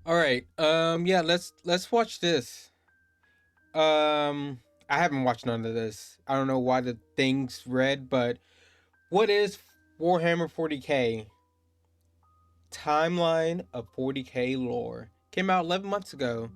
All right. Yeah, let's watch this. I haven't watched none of this. I don't know why the thing's red, but what is Warhammer 40K? Timeline of 40K lore. Came out 11 months ago.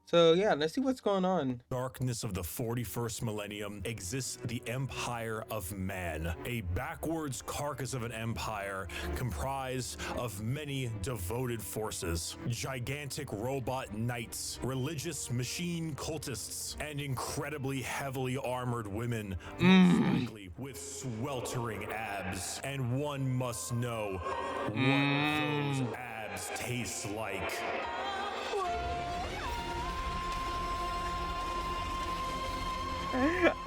So yeah, let's see what's going on. Darkness of the 41st millennium exists the Empire of Man, a backwards carcass of an empire comprised of many devoted forces, gigantic robot knights, religious machine cultists, and incredibly heavily armored women, most likely with sweltering abs. And one must know what those abs taste like.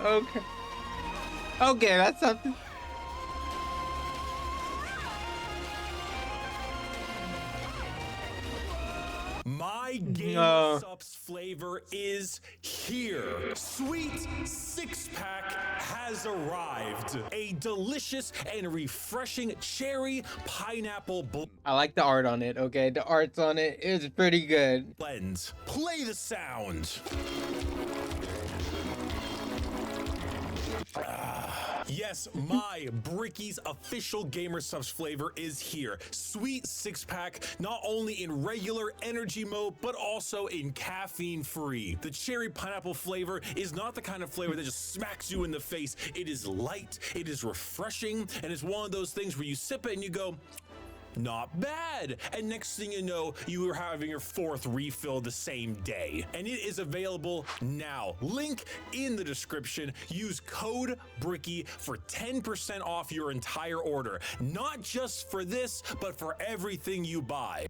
Okay. Okay, that's something. My game No. subs flavor is here. Sweet six-pack has arrived. A delicious and refreshing cherry pineapple I like the art on it, okay? The art's on it is pretty good. blend. Play the sound. Yes, my Bricky's official Gamer Subs flavor is here. Sweet six-pack, not only in regular energy mode, but also in caffeine-free. The cherry pineapple flavor is not the kind of flavor that just smacks you in the face. It is light, it is refreshing, and it's one of those things where you sip it and you go, not bad. And next thing you know, you are having your fourth refill the same day. And it is available now. Link in the description. Use code BRICKY for 10% off your entire order. Not just for this, but for everything you buy.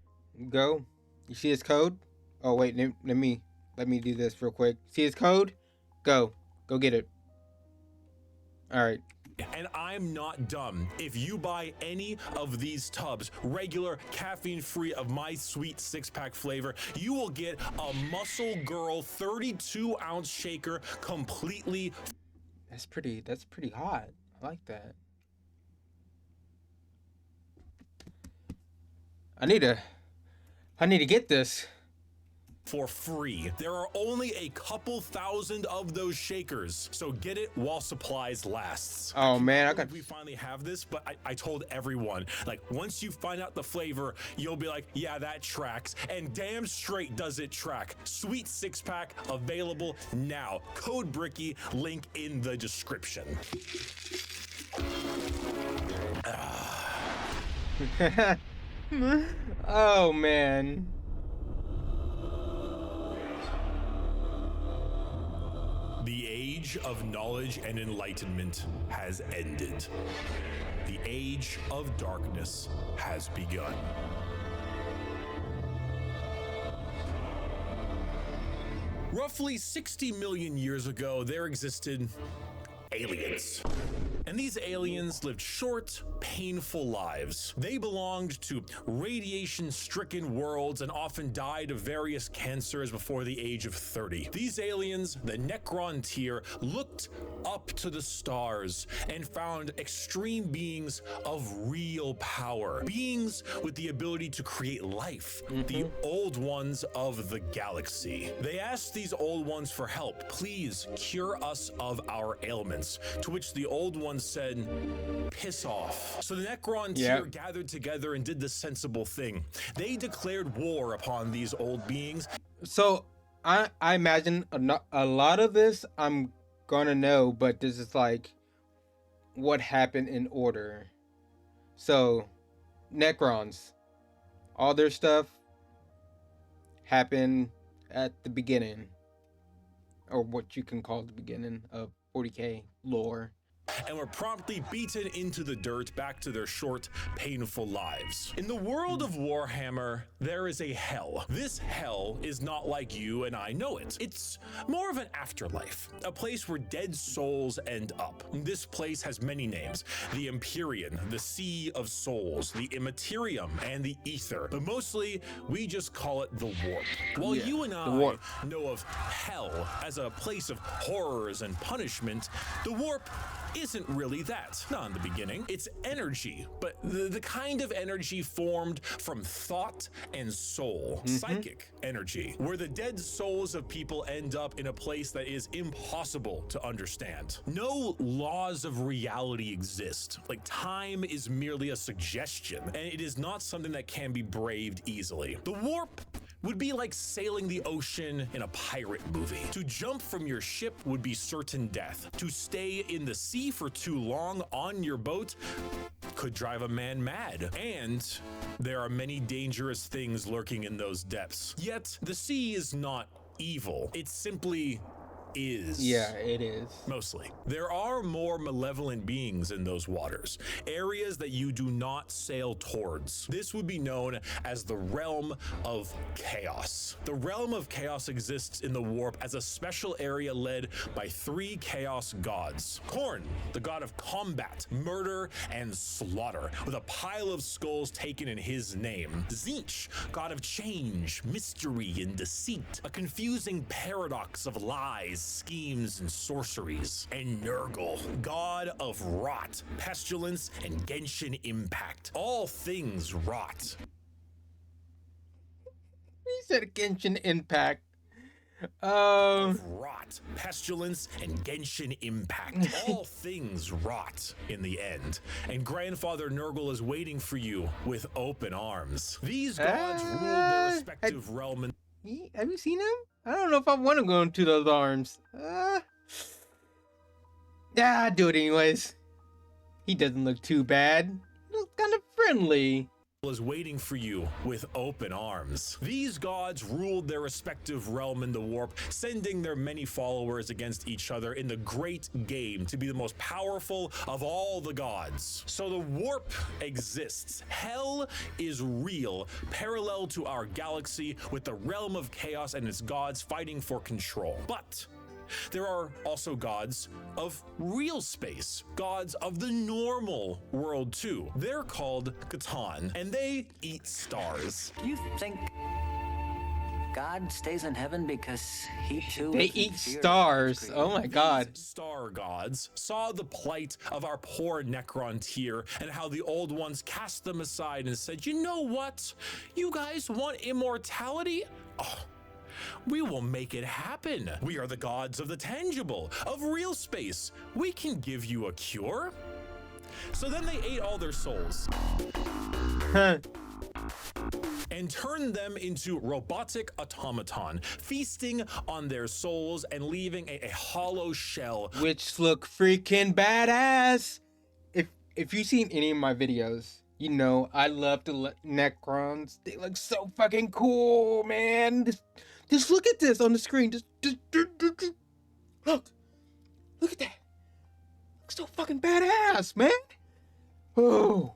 Go. You see his code? Oh wait, let me do this real quick. See his code? Go. Go get it. All right. And I'm not done. If you buy any of these tubs, regular, caffeine-free of my sweet six-pack flavor, you will get a Muscle Girl 32-ounce shaker completely. That's pretty hot. I like that. I need to get this. For free. There are only a couple thousand of those shakers, so get it while supplies lasts. Oh man, We finally have this, but I told everyone, like, once you find out the flavor, you'll be like, yeah, that tracks, and damn straight does it track. Sweet six-pack available now. Code BRICKY, link in the description. Oh man. The age of knowledge and enlightenment has ended. The age of darkness has begun. Roughly 60 million years ago, there existed aliens. And these aliens lived short, painful lives. They belonged to radiation-stricken worlds and often died of various cancers before the age of 30. These aliens, the Necron tier, looked up to the stars and found extreme beings of real power. Beings with the ability to create life. The old ones of the galaxy. They asked these old ones for help. Please cure us of our ailments. To which the old ones said, piss off. So the Necron tier gathered together and did the sensible thing. They declared war upon these old beings. So I imagine a lot of this I'm gonna know, but this is like what happened in order. So Necrons, all their stuff happened at the beginning, or what you can call the beginning of 40K lore. And were promptly beaten into the dirt back to their short, painful lives. In the world of Warhammer, there is a hell. This hell is not like you and I know it. It's more of an afterlife, a place where dead souls end up. This place has many names: the Empyrean, the Sea of Souls, the Immaterium, and the Ether. But mostly, we just call it the Warp. While you and I know of hell as a place of horrors and punishment, the Warp isn't really that. Not in the beginning. It's energy, but the kind of energy formed from thought and soul. Psychic energy, where the dead souls of people end up in a place that is impossible to understand. No laws of reality exist. Like, time is merely a suggestion, and it is not something that can be braved easily. The warp would be like sailing the ocean in a pirate movie. To jump from your ship would be certain death. To stay in the sea for too long on your boat could drive a man mad. And there are many dangerous things lurking in those depths. Yet, the sea is not evil. It simply is. Yeah, it is. Mostly. There are more malevolent beings in those waters, areas that you do not sail towards. This would be known as the realm of chaos. The realm of chaos exists in the warp as a special area led by 3 chaos gods. Khorne, the god of combat, murder, and slaughter, with a pile of skulls taken in his name. Tzeentch, god of change, mystery, and deceit, a confusing paradox of lies, schemes, and sorceries. And Nurgle, god of rot, pestilence, and Genshin impact. All things rot. He said Genshin Impact. Rot, pestilence, and Genshin impact. All things rot in the end. And Grandfather Nurgle is waiting for you with open arms. These gods ruled their respective realm. Have you seen him? I don't know if I want to go into those arms. Yeah, I'll do it anyways. He doesn't look too bad. He looks kind of friendly. Is waiting for you with open arms. These gods ruled their respective realm in the warp, sending their many followers against each other in the great game to be the most powerful of all the gods. So the warp exists. Hell is real, parallel to our galaxy, with the realm of chaos and its gods fighting for control. But there are also gods of real space, gods of the normal world too. They're called Catan, and they eat stars. You think God stays in heaven because he too They is in eat fear of stars. his Oh my god. These star gods saw the plight of our poor Necron tier and how the old ones cast them aside and said, you know what? You guys want immortality? Oh, we will make it happen. We are the gods of the tangible, of real space. We can give you a cure. So then they ate all their souls and turned them into robotic automaton, feasting on their souls and leaving a hollow shell. Which look freaking badass. If you've seen any of my videos, you know I love the Necrons. They look so fucking cool, man. Just look at this on the screen. Just look at that. Looks so fucking badass, man. Oh.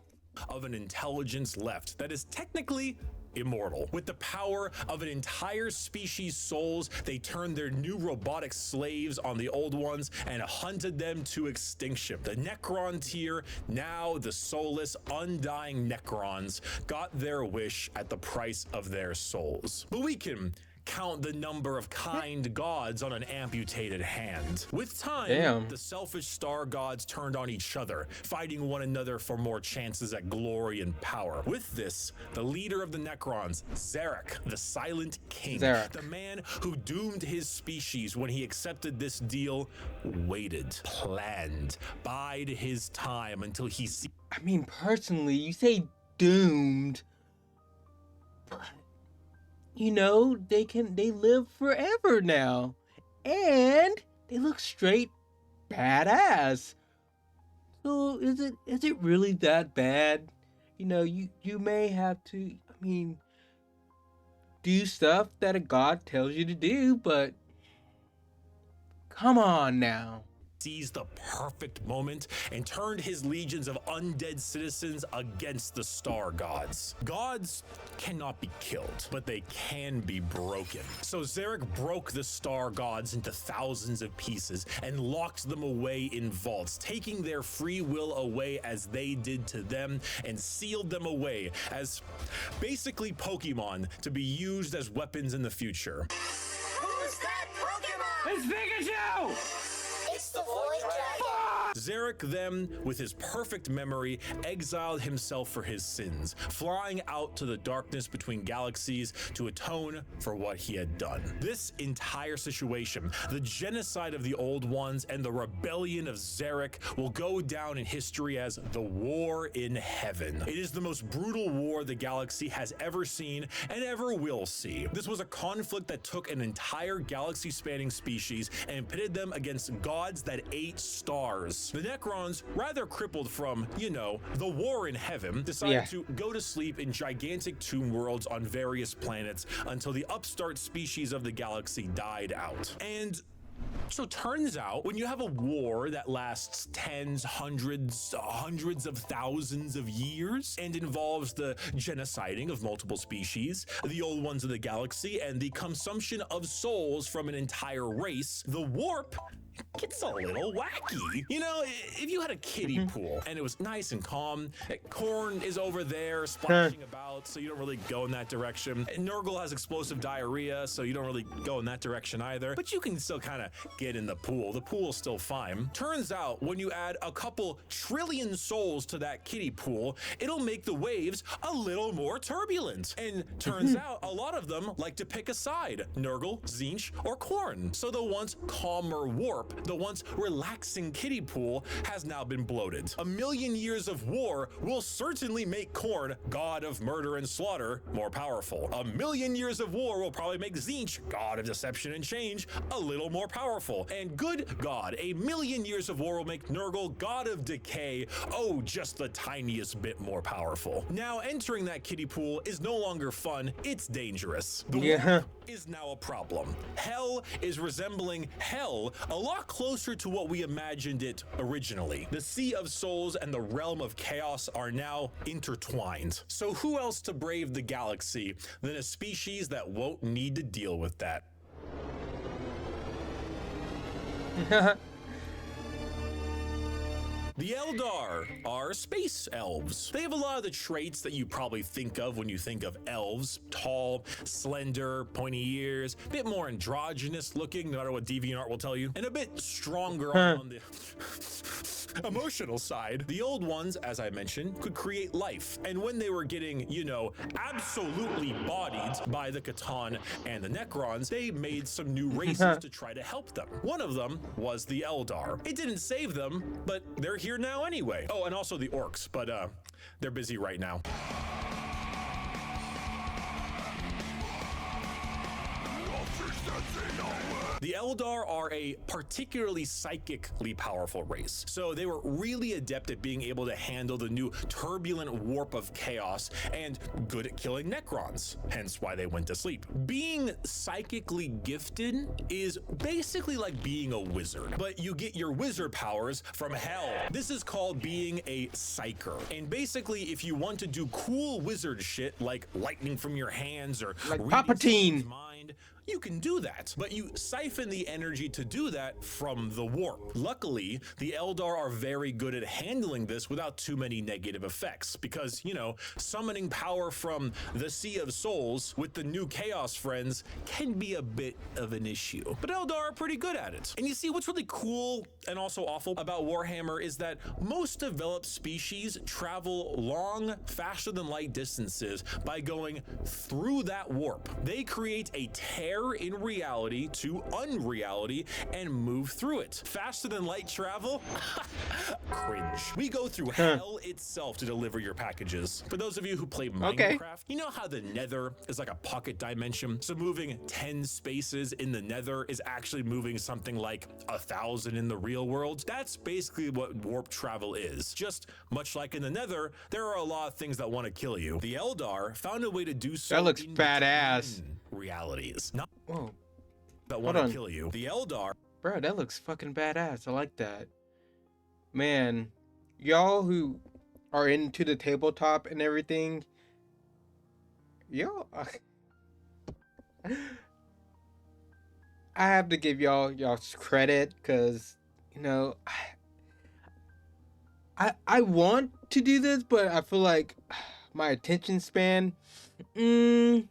Of an intelligence left that is technically immortal. With the power of an entire species' souls, they turned their new robotic slaves on the old ones and hunted them to extinction. The Necron tier, now the soulless, undying Necrons, got their wish at the price of their souls. But we can count the number of kind gods on an amputated hand. With time, the selfish star gods turned on each other, fighting one another for more chances at glory and power. With this, the leader of the Necrons, Zarek, the Silent King, the man who doomed his species when he accepted this deal, waited, planned, bide his time until he I mean, personally, you say doomed, but you know, they live forever now. And they look straight badass. So is it really that bad? You know, you may have to, I mean, do stuff that a god tells you to do, but come on now. Seized the perfect moment and turned his legions of undead citizens against the star gods. Gods cannot be killed, but they can be broken. So Zarek broke the star gods into thousands of pieces and locked them away in vaults, taking their free will away as they did to them, and sealed them away as basically Pokemon to be used as weapons in the future. Who's that Pokemon? It's Pikachu! It's the Void Dragon. Zarek then, with his perfect memory, exiled himself for his sins, flying out to the darkness between galaxies to atone for what he had done. This entire situation, the genocide of the Old Ones and the rebellion of Zarek, will go down in history as the War in Heaven. It is the most brutal war the galaxy has ever seen and ever will see. This was a conflict that took an entire galaxy-spanning species and pitted them against gods that ate stars. The Necrons, rather crippled from, you know, the War in Heaven, decided to go to sleep in gigantic tomb worlds on various planets until the upstart species of the galaxy died out. And so turns out, when you have a war that lasts tens, hundreds of thousands of years and involves the genociding of multiple species, the Old Ones of the galaxy, and the consumption of souls from an entire race, the warp gets a little wacky. You know, if you had a kiddie pool and it was nice and calm, Khorne is over there splashing about, so you don't really go in that direction. Nurgle has explosive diarrhea, so you don't really go in that direction either, but you can still kind of get in the pool. The pool's still fine. Turns out, when you add a couple trillion souls to that kiddie pool, it'll make the waves a little more turbulent. And turns out, a lot of them like to pick a side, Nurgle, Tzeentch, or Khorne. So the once calmer warp, the once relaxing kiddie pool, has now been bloated. A million years of war will certainly make Khorne, god of murder and slaughter, more powerful. A million years of war will probably make Tzeentch, god of deception and change, a little more powerful. And good God, a million years of war will make Nurgle, god of decay, oh, just the tiniest bit more powerful. Now, entering that kiddie pool is no longer fun, it's dangerous. The warp is now a problem. Hell is resembling hell a lot closer to what we imagined it originally. The Sea of Souls and the Realm of Chaos are now intertwined. So who else to brave the galaxy than a species that won't need to deal with that? The Eldar are space elves. They have a lot of the traits that you probably think of when you think of elves. Tall, slender, pointy ears, a bit more androgynous looking, no matter what DeviantArt will tell you, and a bit stronger on the emotional side. The Old Ones, as I mentioned, could create life. And when they were getting, you know, absolutely bodied by the Catan and the Necrons, they made some new races to try to help them. One of them was the Eldar. It didn't save them, but they're here now anyway. Oh, and also the Orcs, but they're busy right now. The Eldar are a particularly psychically powerful race, so they were really adept at being able to handle the new turbulent warp of chaos and good at killing Necrons, hence why they went to sleep. Being psychically gifted is basically like being a wizard, but you get your wizard powers from hell. This is called being a psyker, and basically if you want to do cool wizard shit like lightning from your hands or like Palpatine, you can do that, but you siphon the energy to do that from the warp. Luckily, the Eldar are very good at handling this without too many negative effects because, you know, summoning power from the Sea of Souls with the new Chaos friends can be a bit of an issue. But Eldar are pretty good at it. And you see, what's really cool and also awful about Warhammer is that most developed species travel long, faster than light distances by going through that warp. They create a tear in reality to unreality and move through it. Faster than light travel? Cringe. We go through hell itself to deliver your packages. For those of you who play Minecraft, you know how the Nether is like a pocket dimension? So moving 10 spaces in the Nether is actually moving something like 1,000 in the real world. That's basically what warp travel is. Just much like in the Nether, there are a lot of things that want to kill you. The Eldar found a way to do so. That looks badass. Realities. Not Whoa. that want to kill you. The Eldar. Bro, that looks fucking badass. I like that. Man, y'all who are into the tabletop and everything, y'all, I have to give y'all's credit because, you know, I want to do this, but I feel like my attention span, it's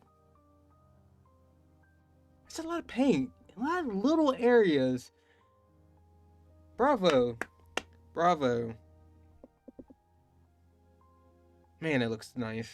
a lot of paint, a lot of little areas. Bravo. Bravo. Man, it looks nice.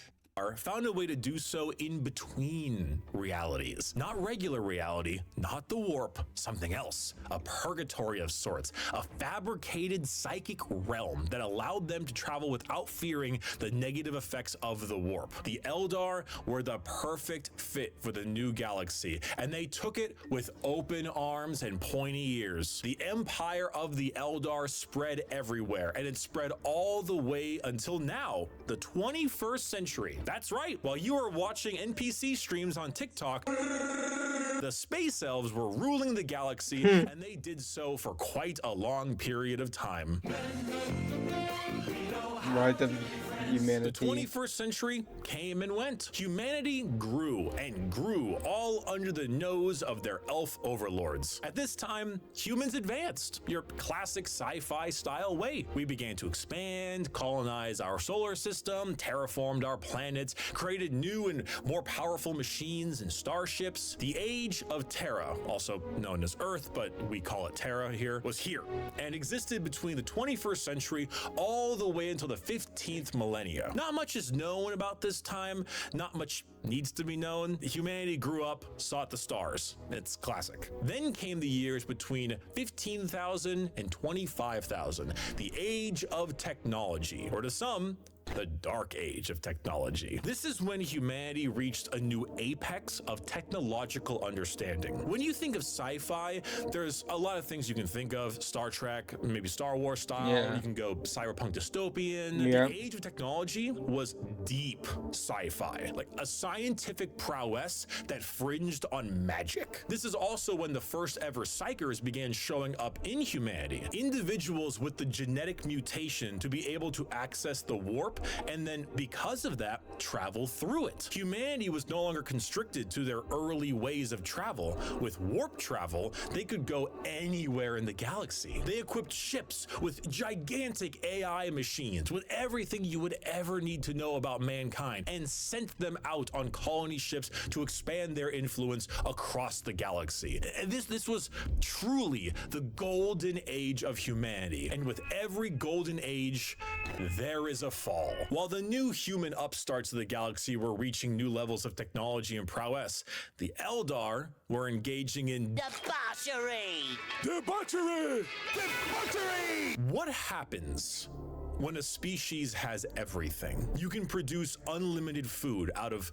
Found a way to do so in between realities. Not regular reality, not the warp, something else. A purgatory of sorts, a fabricated psychic realm that allowed them to travel without fearing the negative effects of the warp. The Eldar were the perfect fit for the new galaxy, and they took it with open arms and pointy ears. The empire of the Eldar spread everywhere, and it spread all the way until now, the 21st century. That's right, while you were watching NPC streams on TikTok, the space elves were ruling the galaxy, and they did so for quite a long period of time. Rise of humanity. The 21st century came and went. Humanity grew and grew, all under the nose of their elf overlords. At this time, humans advanced, your classic sci-fi style way. We began to expand, colonize our solar system, terraformed our planets, created new and more powerful machines and starships. The age of Terra, also known as Earth, but we call it Terra here, was here and existed between the 21st century all the way until the 15th millennium. Not much is known about this time, not much needs to be known. Humanity grew up, sought the stars. It's classic. Then came the years between 15,000 and 25,000, the age of technology, or to some, the dark age of technology. This is when humanity reached a new apex of technological understanding. When you think of sci-fi, there's a lot of things you can think of. Star Trek, maybe Star Wars style. Yeah. You can go cyberpunk dystopian. Yeah. The age of technology was deep sci-fi, like a scientific prowess that fringed on magic. This is also when the first ever psychers began showing up in humanity. Individuals with the genetic mutation to be able to access the warp and then, because of that, travel through it. Humanity was no longer constricted to their early ways of travel. With warp travel, they could go anywhere in the galaxy. They equipped ships with gigantic AI machines, with everything you would ever need to know about mankind, and sent them out on colony ships to expand their influence across the galaxy. This was truly the golden age of humanity, and with every golden age, there is a fall. While the new human upstarts of the galaxy were reaching new levels of technology and prowess, the Eldar were engaging in Debauchery! debauchery! Debauchery! What happens when a species has everything? You can produce unlimited food out of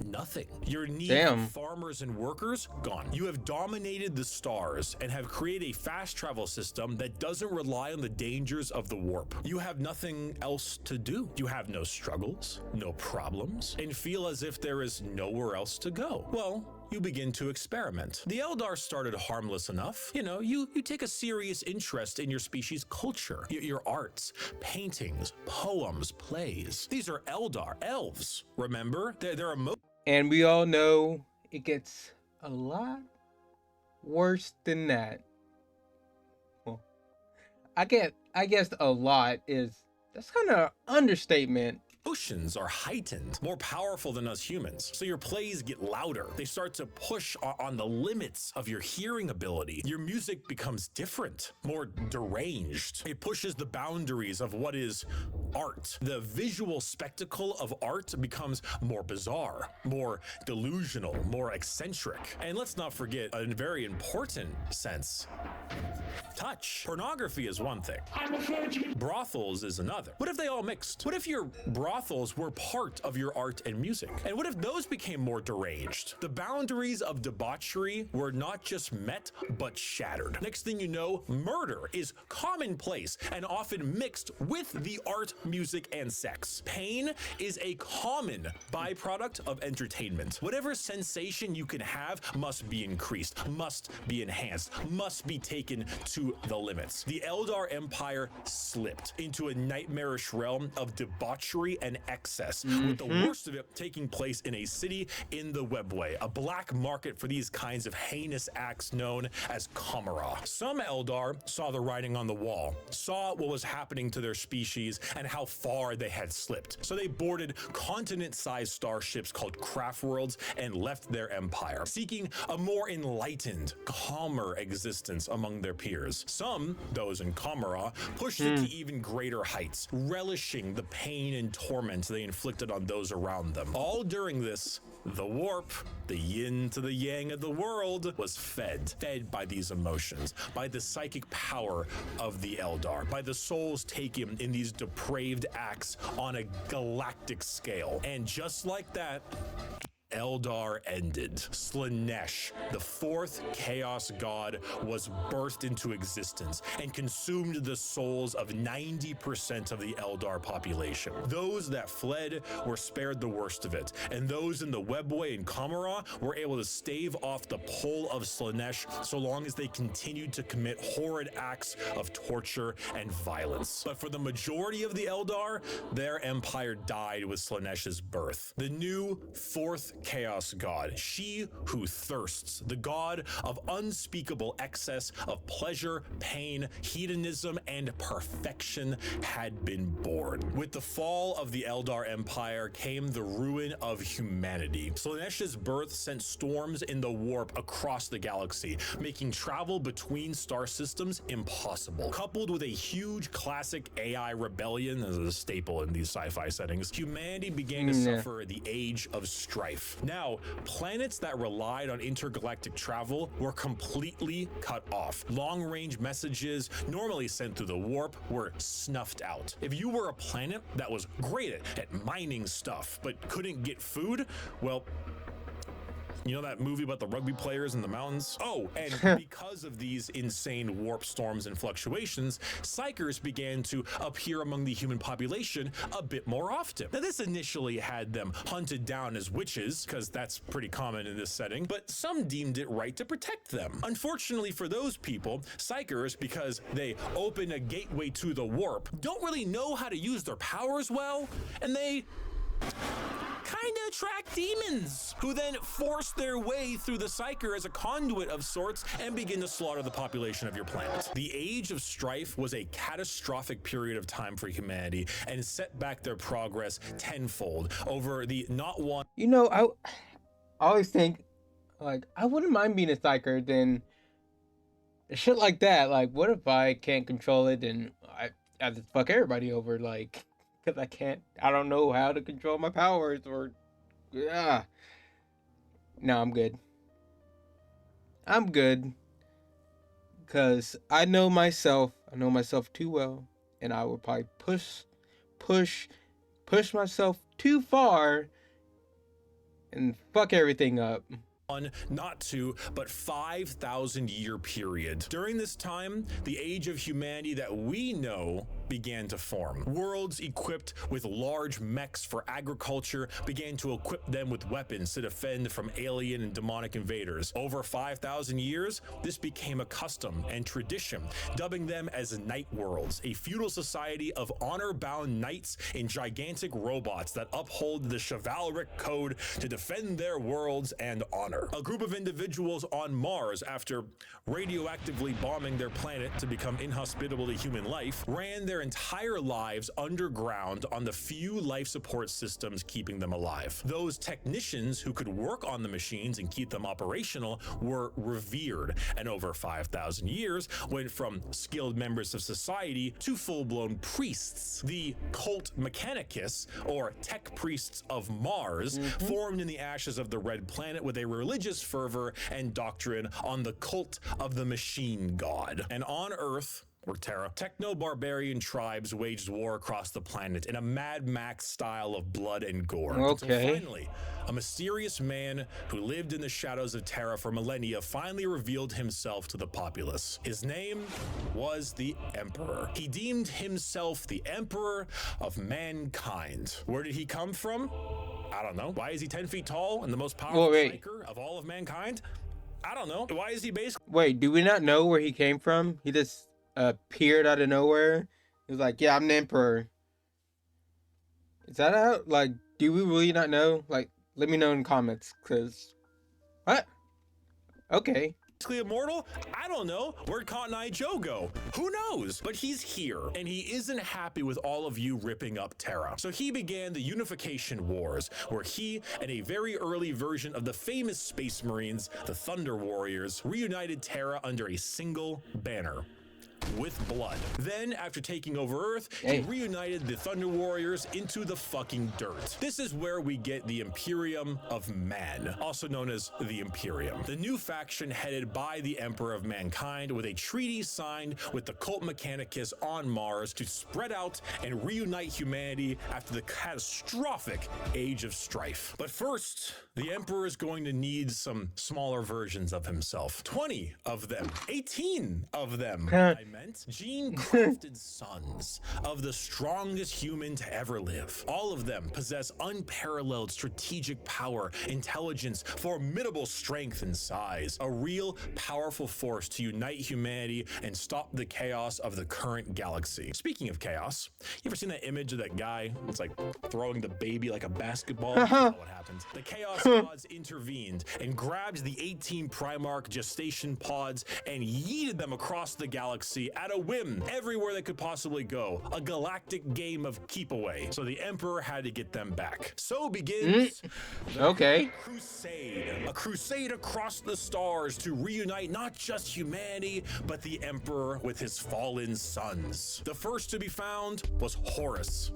nothing. Your need Damn. for farmers and workers, gone. You have dominated the stars and have created a fast travel system that doesn't rely on the dangers of the warp. You have nothing else to do. You have no struggles, no problems, and feel as if there is nowhere else to go. Well, you begin to experiment. The Eldar started harmless enough. You know, you take a serious interest in your species' culture, your arts, paintings, poems, plays. These are Eldar, elves. Remember? They're And we all know it gets a lot worse than that. Well, I guess a lot that's kind of understatement. Emotions are heightened, more powerful than us humans. So your plays get louder. They start to push on the limits of your hearing ability. Your music becomes different, more deranged. It pushes the boundaries of what is art. The visual spectacle of art becomes more bizarre, more delusional, more eccentric. And let's not forget a very important sense. Touch. Pornography is one thing. Brothels is another. What if they all mixed? What if your brothels were part of your art and music? And what if those became more deranged? The boundaries of debauchery were not just met, but shattered. Next thing you know, murder is commonplace and often mixed with the art, music, and sex. Pain is a common byproduct of entertainment. Whatever sensation you can have must be increased, must be enhanced, must be taken to the limits. The Eldar Empire slipped into a nightmarish realm of debauchery and excess, with the worst of it taking place in a city in the Webway, a black market for these kinds of heinous acts known as Kamara. Some Eldar saw the writing on the wall, saw what was happening to their species, and how far they had slipped. So they boarded continent-sized starships called craft worlds and left their empire, seeking a more enlightened, calmer existence among their peers. Some, those in Kamara, pushed it to even greater heights, relishing the pain and torment they inflicted on those around them. All during this, the warp, the yin to the yang of the world, was fed by these emotions, by the psychic power of the Eldar, by the souls taken in these depraved acts on a galactic scale. And just like that, Eldar ended. Slaanesh, the fourth chaos god, was birthed into existence and consumed the souls of 90% of the Eldar population. Those that fled were spared the worst of it, and those in the Webway and Kamara were able to stave off the pull of Slaanesh so long as they continued to commit horrid acts of torture and violence. But for the majority of the Eldar, their empire died with Slaanesh's birth. The new fourth chaos god, she who thirsts, the god of unspeakable excess of pleasure, pain, hedonism, and perfection, had been born. With the fall of the Eldar Empire came the ruin of humanity. Slaanesh's birth sent storms in the warp across the galaxy, making travel between star systems impossible. Coupled with a huge classic AI rebellion, as a staple in these sci-fi settings, humanity began to suffer the age of strife. Now, planets that relied on intergalactic travel were completely cut off. Long-range messages normally sent through the warp were snuffed out. If you were a planet that was great at mining stuff but couldn't get food, well, you know that movie about the rugby players in the mountains? Oh, and because of these insane warp storms and fluctuations, psychers began to appear among the human population a bit more often. Now, this initially had them hunted down as witches, because that's pretty common in this setting, but some deemed it right to protect them. Unfortunately for those people, psychers, because they open a gateway to the warp, don't really know how to use their powers well, and they kind of attract demons, who then force their way through the psyker as a conduit of sorts and begin to slaughter the population of your planet. The Age of Strife was a catastrophic period of time for humanity and set back their progress tenfold over the not one. You know, I always think, like, I wouldn't mind being a psyker, then shit like that. Like, what if I can't control it and I just fuck everybody over, like, because I don't know how to control my powers, or, yeah. No, I'm good. I'm good. Because I know myself too well, and I would probably push myself too far and fuck everything up. Not two, but 5,000 year period. During this time, the age of humanity that we know began to form. Worlds equipped with large mechs for agriculture began to equip them with weapons to defend from alien and demonic invaders. Over 5,000 years, this became a custom and tradition, dubbing them as night worlds, a feudal society of honor-bound knights in gigantic robots that uphold the chivalric code to defend their worlds and honor. A group of individuals on Mars, after radioactively bombing their planet to become inhospitable to human life, ran their entire lives underground on the few life support systems keeping them alive. Those technicians who could work on the machines and keep them operational were revered, and over 5,000 years went from skilled members of society to full-blown priests. The cult Mechanicus, or tech priests of Mars, formed in the ashes of the Red Planet with a religious fervor and doctrine on the cult of the machine god. And on Earth, or Terra, techno-barbarian tribes waged war across the planet in a Mad Max style of blood and gore. Okay. Until finally, a mysterious man who lived in the shadows of Terra for millennia finally revealed himself to the populace. His name was the Emperor. He deemed himself the Emperor of mankind. Where did he come from? I don't know. Why is he 10 feet tall and the most powerful psyker of all of mankind? I don't know. Why is he basically... Wait, do we not know where he came from? He just appeared out of nowhere. He was like, yeah, I'm the Emperor. Is that out? Like, do we really not know? Like, let me know in the comments, because... What? Okay. immortal? I don't know. Where'd Cotton Eye Joe go? Who knows? But he's here, and he isn't happy with all of you ripping up Terra. So he began the Unification Wars, where he and a very early version of the famous Space Marines, the Thunder Warriors, reunited Terra under a single banner. With blood. Then, after taking over Earth, he reunited the Thunder Warriors into the fucking dirt. This is where we get the Imperium of Man, also known as the Imperium. The new faction headed by the Emperor of Mankind, with a treaty signed with the Cult Mechanicus on Mars to spread out and reunite humanity after the catastrophic Age of Strife. But first, the Emperor is going to need some smaller versions of himself. 20 of them. 18 of them. Gene-crafted sons of the strongest human to ever live. All of them possess unparalleled strategic power, intelligence, formidable strength and size. A real powerful force to unite humanity and stop the chaos of the current galaxy. Speaking of chaos, you ever seen that image of that guy that's like throwing the baby like a basketball? That's not what happened. The Chaos Pods intervened and grabbed the 18 Primarch gestation pods and yeeted them across the galaxy at a whim, everywhere they could possibly go. A galactic game of keep away. So the Emperor had to get them back. So begins the crusade. A crusade across the stars to reunite not just humanity, but the Emperor with his fallen sons. The first to be found was Horus.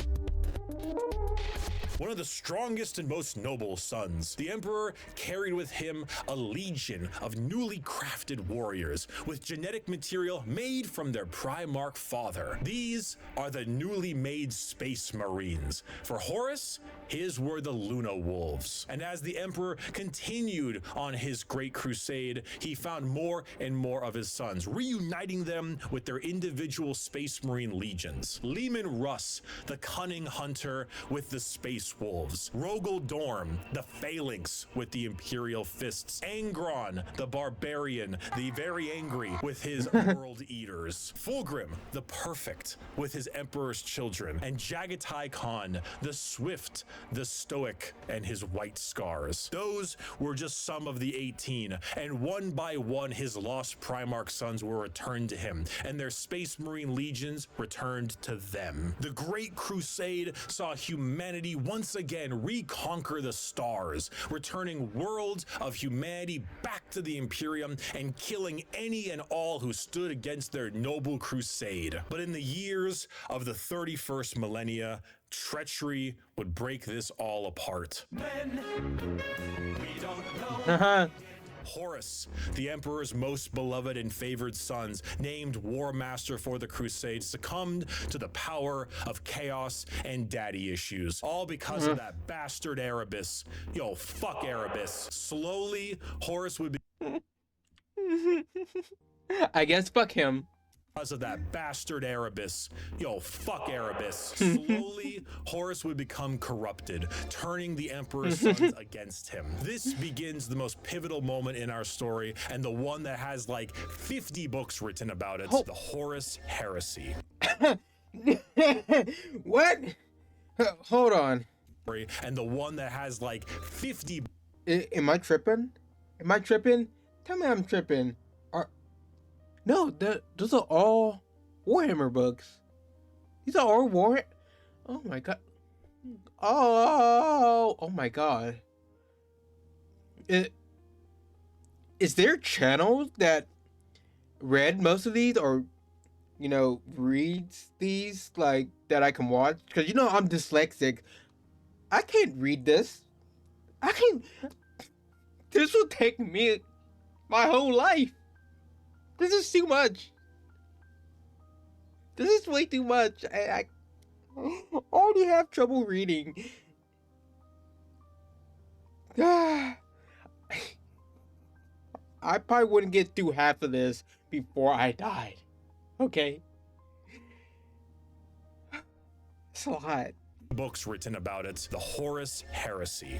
One of the strongest and most noble sons. The Emperor carried with him a legion of newly crafted warriors with genetic material made from their Primarch father. These are the newly made Space Marines. For Horus, his were the Luna Wolves. And as the Emperor continued on his great crusade, he found more and more of his sons, reuniting them with their individual Space Marine legions. Leman Russ, the cunning hunter with the Space Wolves. Rogel Dorm, the Phalanx with the Imperial Fists. Angron, the Barbarian, the very angry with his World Eaters. Fulgrim, the Perfect with his Emperor's Children. And Jagatai Khan, the Swift, the Stoic, and his White Scars. Those were just some of the 18, and one by one his lost Primarch sons were returned to him, and their Space Marine legions returned to them. The Great Crusade saw humanity once again reconquer the stars, returning worlds of humanity back to the Imperium and killing any and all who stood against their noble crusade. But in the years of the 31st millennia, treachery would break this all apart. When we don't know. Horus, the Emperor's most beloved and favored sons, named War Master for the Crusade, succumbed to the power of chaos and daddy issues. All because of that bastard Erebus. Yo, fuck Erebus. Slowly, Horus would be... I guess fuck him. Because of that bastard Erebus. Yo, fuck Erebus. Slowly, Horus would become corrupted, turning the Emperor's sons against him. This begins the most pivotal moment in our story, and the one that has like 50 books written about it, the Horus heresy. What? Hold on. And the one that has like 50... Am I tripping? Am I tripping? Tell me I'm tripping. No, those are all Warhammer books. These are all Oh my god. Oh my god. Is there channels that read most of these, or reads these, like, that I can watch? Because I'm dyslexic. I can't read this. This will take me my whole life. This is too much. This is way too much. I already have trouble reading. I probably wouldn't get through half of this before I died. Okay? It's a lot. books written about it, the Horus heresy.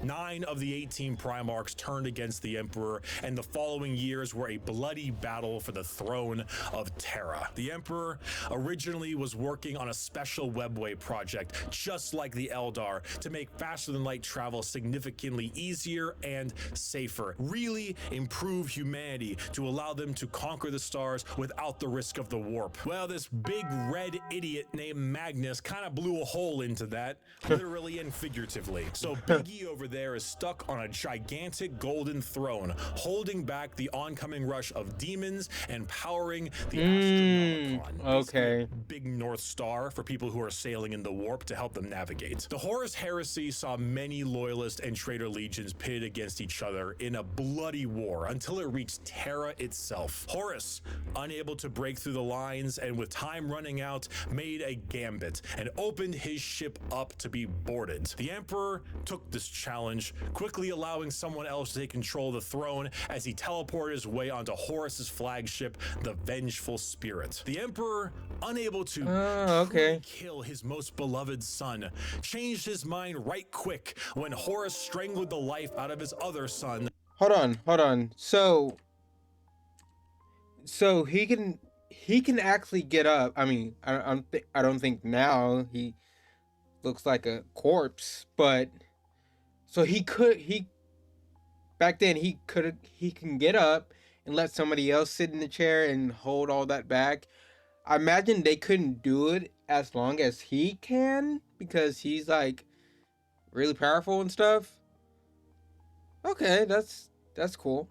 9 of the 18 Primarchs turned against the Emperor, and the following years were a bloody battle for the throne of Terra. The Emperor originally was working on a special webway project, just like the Eldar, to make faster-than-light travel significantly easier and safer. Really improve humanity to allow them to conquer the stars without the risk of the warp. Well, this big red idiot named Magnus kind of blew a hole into that, literally and figuratively. So Biggie over there is stuck on a gigantic golden throne, holding back the oncoming rush of demons and powering the Astronomicon. Okay. Big North Star for people who are sailing in the warp to help them navigate. The Horus heresy saw many loyalist and traitor legions pitted against each other in a bloody war until it reached Terra itself. Horus, unable to break through the lines and with time running out, made a gambit and opened his ship up to be boarded. The Emperor took this challenge, quickly allowing someone else to take control of the throne as he teleported his way onto Horus's flagship, the Vengeful Spirit. The Emperor, unable to truly kill his most beloved son, changed his mind right quick when Horus strangled the life out of his other son. Hold on. So he can actually get up. I mean, I don't think now he looks like a corpse, but so back then he can get up and let somebody else sit in the chair and hold all that back. I imagine they couldn't do it as long as he can because he's like really powerful and stuff. Okay, that's cool.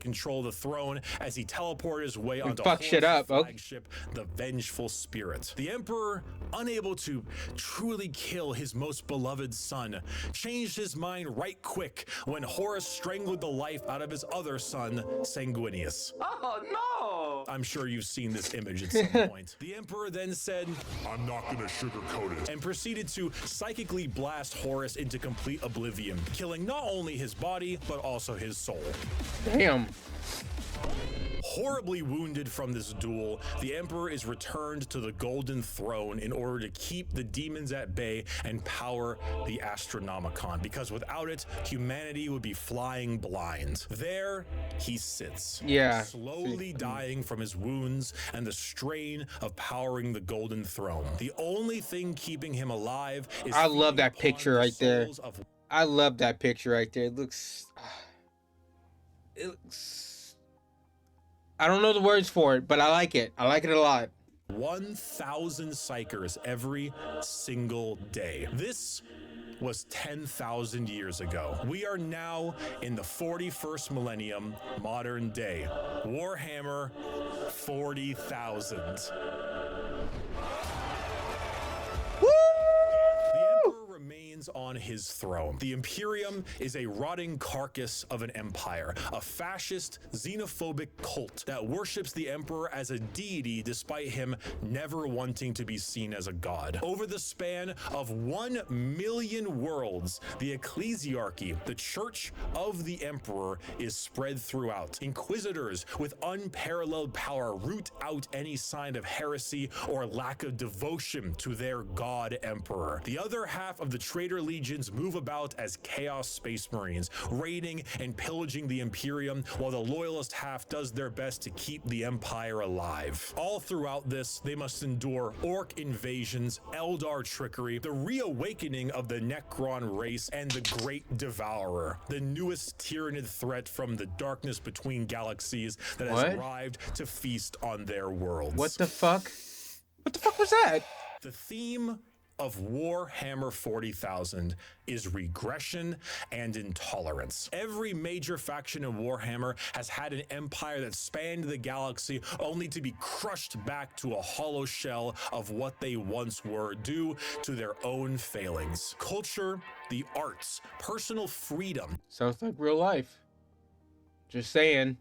Control the throne as he teleported his way onto Horus' flagship, the Vengeful Spirit. The Emperor, unable to truly kill his most beloved son, changed his mind right quick when Horus strangled the life out of his other son, Sanguinius. Oh, no! I'm sure you've seen this image at some point. The Emperor then said, "I'm not gonna sugarcoat it," and proceeded to psychically blast Horus into complete oblivion, killing not only his body, but also his soul. Damn. Horribly wounded from this duel, the Emperor is returned to the Golden Throne in order to keep the demons at bay and power the Astronomicon, because without it, humanity would be flying blind. There he sits, slowly dying from his wounds and the strain of powering the Golden Throne. The only thing keeping him alive is I love that picture right there. I love that picture right there. It looks I don't know the words for it, but I like it. I like it a lot. 1,000 psychers every single day. This was 10,000 years ago. We are now in the 41st millennium, modern day. Warhammer 40,000. On his throne. The Imperium is a rotting carcass of an empire, a fascist, xenophobic cult that worships the Emperor as a deity despite him never wanting to be seen as a god. Over the span of 1 million worlds, the ecclesiarchy, the Church of the Emperor, is spread throughout. Inquisitors with unparalleled power root out any sign of heresy or lack of devotion to their god Emperor. The other half of the traitor legions move about as Chaos Space Marines, raiding and pillaging the Imperium, while the loyalist half does their best to keep the Empire alive. All throughout this, they must endure Orc invasions, Eldar trickery, the reawakening of the Necron race, and the Great Devourer, the newest tyrannid threat from the darkness between galaxies that has arrived to feast on their worlds. What the fuck? What the fuck was that? The theme of Warhammer 40,000 is regression and intolerance. Every major faction in Warhammer has had an empire that spanned the galaxy only to be crushed back to a hollow shell of what they once were due to their own failings. Culture, the arts, personal freedom. Sounds like real life. Just saying.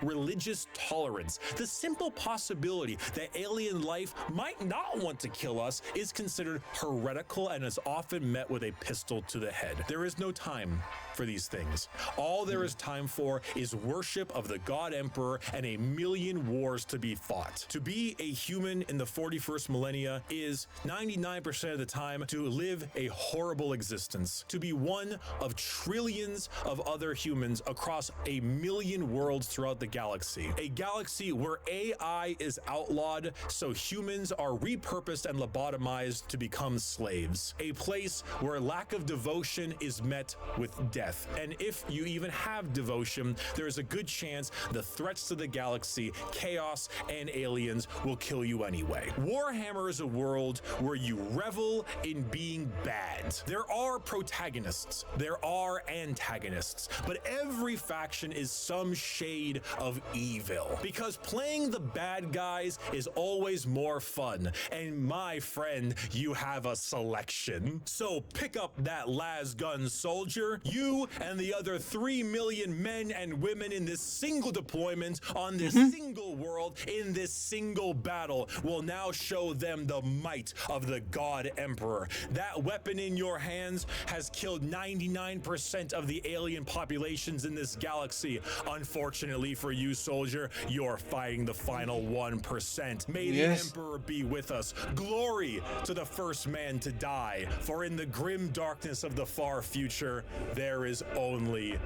religious tolerance. The simple possibility that alien life might not want to kill us is considered heretical and is often met with a pistol to the head. There is no time for these things. All there is time for is worship of the God Emperor and a million wars to be fought. To be a human in the 41st millennia is 99% of the time to live a horrible existence, to be one of trillions of other humans across a million worlds throughout the galaxy. A galaxy where AI is outlawed, so humans are repurposed and lobotomized to become slaves. A place where lack of devotion is met with death. And if you even have devotion, there is a good chance the threats to the galaxy, chaos, and aliens will kill you anyway. Warhammer is a world where you revel in being bad. There are protagonists, there are antagonists, but every faction is some shade of evil. Because playing the bad guys is always more fun. And my friend, you have a selection. So pick up that las gun soldier. You and the other 3 million men and women in this single deployment on this single world in this single battle will now show them the might of the God Emperor. That weapon in your hands has killed 99% of the alien populations in this galaxy. Unfortunately for you, soldier, you're fighting the final 1%. May the Emperor be with us. Glory to the first man to die, for in the grim darkness of the far future, there is only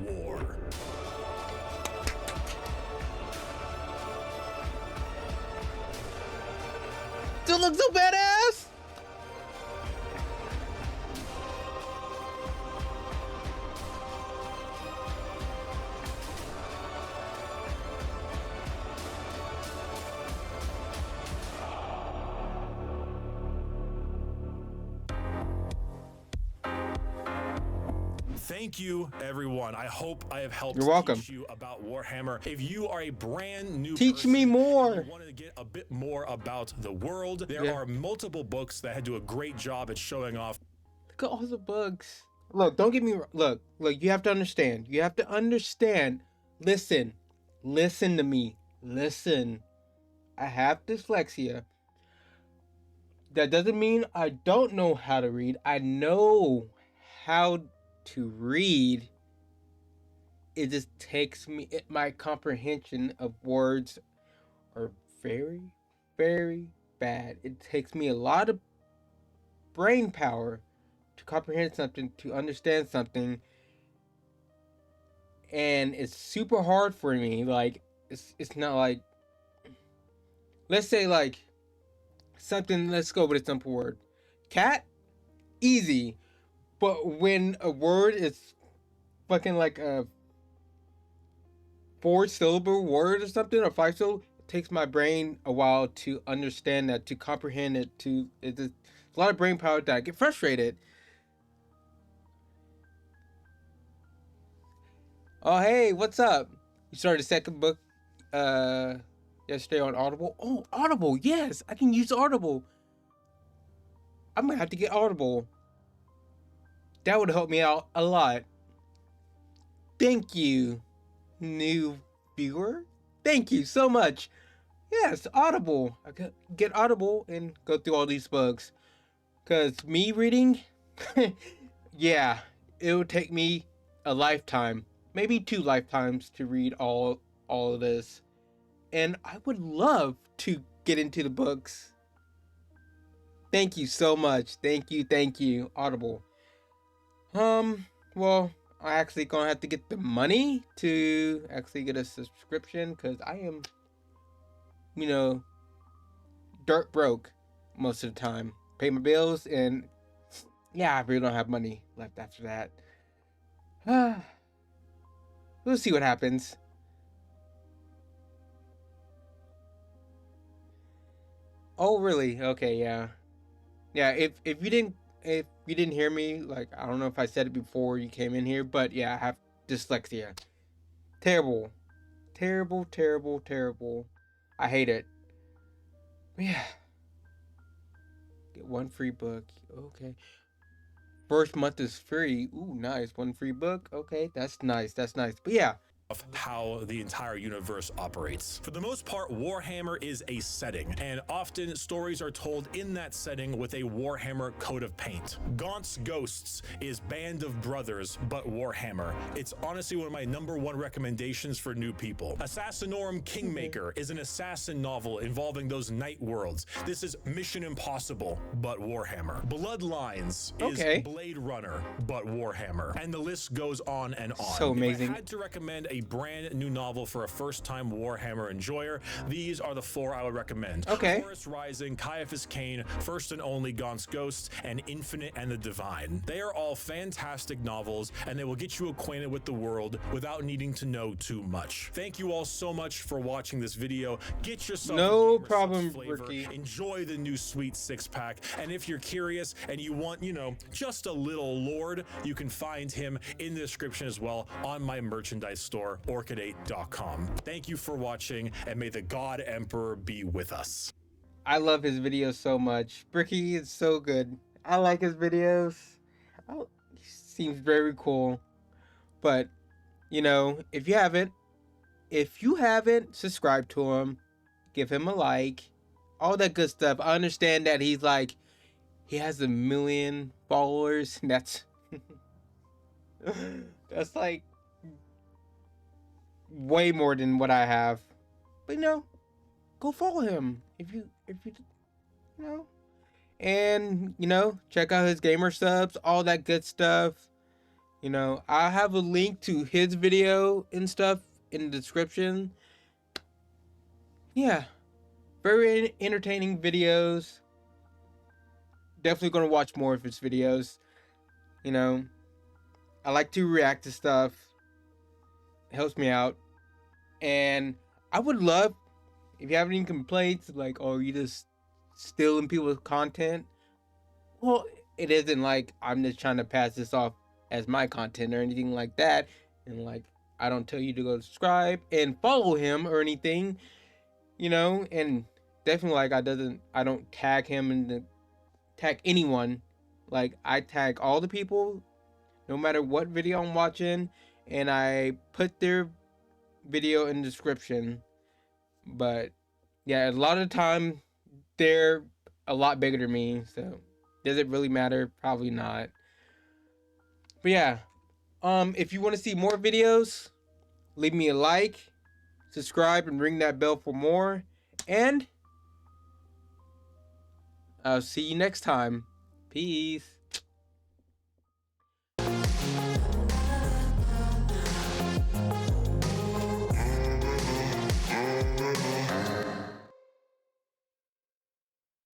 war. Still look so badass. Thank you, everyone. I hope I have helped You're welcome. teach you about Warhammer. If you are a brand new Teach person me more. and you want to get a bit more about the world, there are multiple books that do a great job at showing off. Look at all the bugs. Look, don't get me wrong. Look, you have to understand. You have to understand. Listen to me. Listen. I have dyslexia. That doesn't mean I don't know how to read. I know how to read. It just takes me, my comprehension of words are very, very bad. It takes me a lot of brain power to comprehend something, to understand something, and it's super hard for me. Like, it's not like, let's say like something, let's go with a simple word. Cat, easy. But when a word is fucking like a 4-syllable word or something, or 5-syllable, it takes my brain a while to understand that, to comprehend it, it's a lot of brain power that I get frustrated. Oh, hey, what's up? You started a second book yesterday on Audible? Oh, Audible, yes, I can use Audible. I'm gonna have to get Audible. That would help me out a lot. Thank you, new viewer. Thank you so much. Yes, Audible. I could get Audible and go through all these books. Because me reading, yeah, it would take me a lifetime, maybe 2 lifetimes to read all of this. And I would love to get into the books. Thank you so much. Thank you, Audible. Well, I actually gonna have to get the money to actually get a subscription, because I am, dirt broke most of the time. Pay my bills, and yeah, I really don't have money left after that. We'll see what happens. Oh, really? Okay, yeah. Yeah, if you didn't hear me, like, I don't know if I said it before you came in here, but yeah, I have dyslexia. Terrible. Terrible, terrible, terrible. I hate it. Yeah. Get 1 free book. Okay. First month is free. Ooh, nice. 1 free book. Okay, that's nice. But yeah. how the entire universe operates. For the most part, Warhammer is a setting, and often stories are told in that setting with a Warhammer coat of paint. Gaunt's Ghosts is Band of Brothers, but Warhammer. It's honestly one of my #1 recommendations for new people. Assassinorum Kingmaker is an assassin novel involving those night worlds. This is Mission Impossible, but Warhammer. Bloodlines is Blade Runner, but Warhammer. And the list goes on and on. So amazing. If I had to recommend a brand new novel for a first-time Warhammer enjoyer, these are the 4 I would recommend. Horus Rising, Caiaphas Cain, First and Only, Gaunt's Ghosts, and Infinite and the Divine. They are all fantastic novels, and they will get you acquainted with the world without needing to know too much. Thank you all so much for watching this video. Get yourself no a Gamer problem, Subs flavor. Ricky. Enjoy the new sweet 6-pack, and if you're curious and you want, you know, just a little lord, you can find him in the description as well on my merchandise store, orchidate.com. Thank you for watching, and may the God Emperor be with us. I love his videos so much. Bricky is so good. I like his videos. He seems very cool. But, you know, if you haven't, subscribe to him. Give him a like. All that good stuff. I understand that he has 1 million followers. And that's that's like way more than what I have. But, you know, go follow him if you know, and you know, check out his gamer subs, all that good stuff. You know, I have a link to his video and stuff in the description. Yeah, very entertaining videos. Definitely gonna watch more of his videos. You know, I like to react to stuff. It helps me out, and I would love, if you have any complaints, like, oh, you just stealing people's content. Well, it isn't like I'm just trying to pass this off as my content or anything like that. And like, I don't tell you to go subscribe and follow him or anything, you know. And definitely, like, I don't tag him and tag anyone. Like, I tag all the people, no matter what video I'm watching, and I put their video in the description. But yeah, a lot of the time they're a lot bigger than me, so does it really matter? Probably not. But yeah, if you want to see more videos, leave me a like, subscribe, and ring that bell for more. And I'll see you next time. Peace.